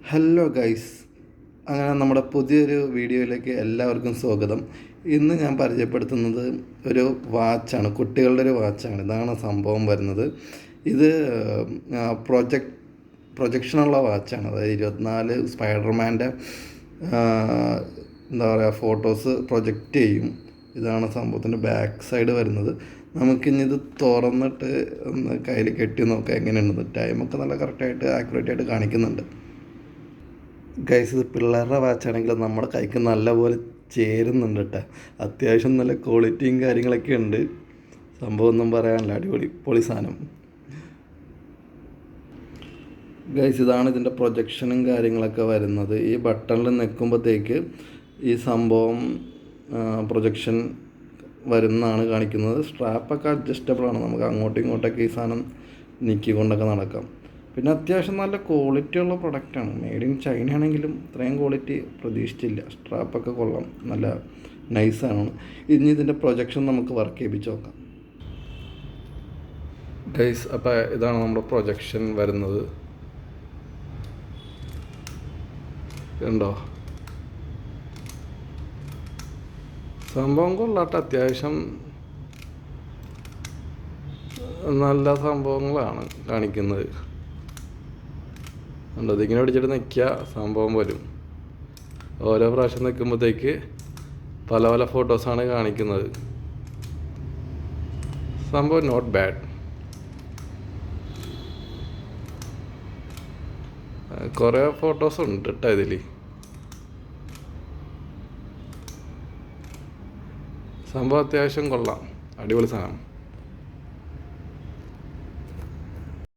Hello guys, അങ്ങനെ നമ്മുടെ പുതിയൊരു വീഡിയോയിലേക്ക് എല്ലാവർക്കും സ്വാഗതം. ഇന്ന് ഞാൻ പരിചയപ്പെടുത്തുന്നത് ഒരു വാച്ചാണ്, കുട്ടികളുടെ ഒരു വാച്ചാണ്. ഇതാണ് സംഭവം വരുന്നത്. ഇത് പ്രൊജക്ഷനുള്ള വാച്ചാണ്. അതായത് 24 സ്പൈഡർമാൻ്റെ എന്താ പറയുക ഫോട്ടോസ് പ്രൊജക്റ്റ് ചെയ്യും. ഇതാണ് സംഭവത്തിൻ്റെ ബാക്ക് സൈഡ് വരുന്നത്. നമുക്കിനി ഇത് തുറന്നിട്ട് ഒന്ന് കയ്യിൽ കെട്ടി നോക്കാം എങ്ങനെയുണ്ടെന്ന്. ടൈമൊക്കെ നല്ല കറക്റ്റായിട്ട് ആക്യുറേറ്റ് ആയിട്ട് കാണിക്കുന്നുണ്ട്. ഗൈസ്, ഇത് പിള്ളേരുടെ വാച്ചാണെങ്കിൽ നമ്മുടെ കൈക്ക് നല്ലപോലെ ചേരുന്നുണ്ട് കേട്ടോ. അത്യാവശ്യം നല്ല ക്വാളിറ്റിയും കാര്യങ്ങളൊക്കെ ഉണ്ട്. സംഭവം ഒന്നും പറയാനില്ല, അടിപൊളി പൊളി സാധനം. ഗൈസ്, ഇതാണ് ഇതിൻ്റെ പ്രൊജക്ഷനും കാര്യങ്ങളൊക്കെ വരുന്നത്. ഈ ബട്ടണിൽ നിൽക്കുമ്പോഴത്തേക്ക് ഈ സംഭവം പ്രൊജക്ഷൻ വരുന്നതാണ് കാണിക്കുന്നത്. സ്ട്രാപ്പൊക്കെ അഡ്ജസ്റ്റബിളാണ്, നമുക്ക് അങ്ങോട്ടും ഇങ്ങോട്ടൊക്കെ ഈ സാധനം നീക്കിക്കൊണ്ടൊക്കെ നടക്കാം. പിന്നെ അത്യാവശ്യം നല്ല ക്വാളിറ്റി ഉള്ള പ്രൊഡക്റ്റാണ്. മെയ്ഡ് ഇൻ ചൈന ആണെങ്കിലും ഇത്രയും ക്വാളിറ്റി പ്രതീക്ഷിച്ചില്ല. സ്ട്രാപ്പൊക്കെ കൊള്ളാം, നല്ല നൈസാണ്. ഇനി ഇതിൻ്റെ പ്രൊജക്ഷൻ നമുക്ക് വർക്ക് ചെയ്യിപ്പിച്ച് നോക്കാം ഗൈസ്. അപ്പോൾ ഇതാണ് നമ്മുടെ പ്രൊജക്ഷൻ വരുന്നത്, ഉണ്ടോ? സംഭവം കൊള്ളാട്ടെ, അത്യാവശ്യം നല്ല സംഭവങ്ങളാണ് കാണിക്കുന്നത്. ഉണ്ട്, ഇതിങ്ങനെ പിടിച്ചിട്ട് നിൽക്കുക, സംഭവം വരും. ഓരോ പ്രാവശ്യം നിൽക്കുമ്പോഴത്തേക്ക് പല പല ഫോട്ടോസാണ് കാണിക്കുന്നത്. സംഭവം നോട്ട് ബാഡ്. കുറേ ഫോട്ടോസ് ഉണ്ട് കേട്ടോ ഇതിൽ. സംഭവം അത്യാവശ്യം കൊള്ളാം, അടിപൊളി സാധനം.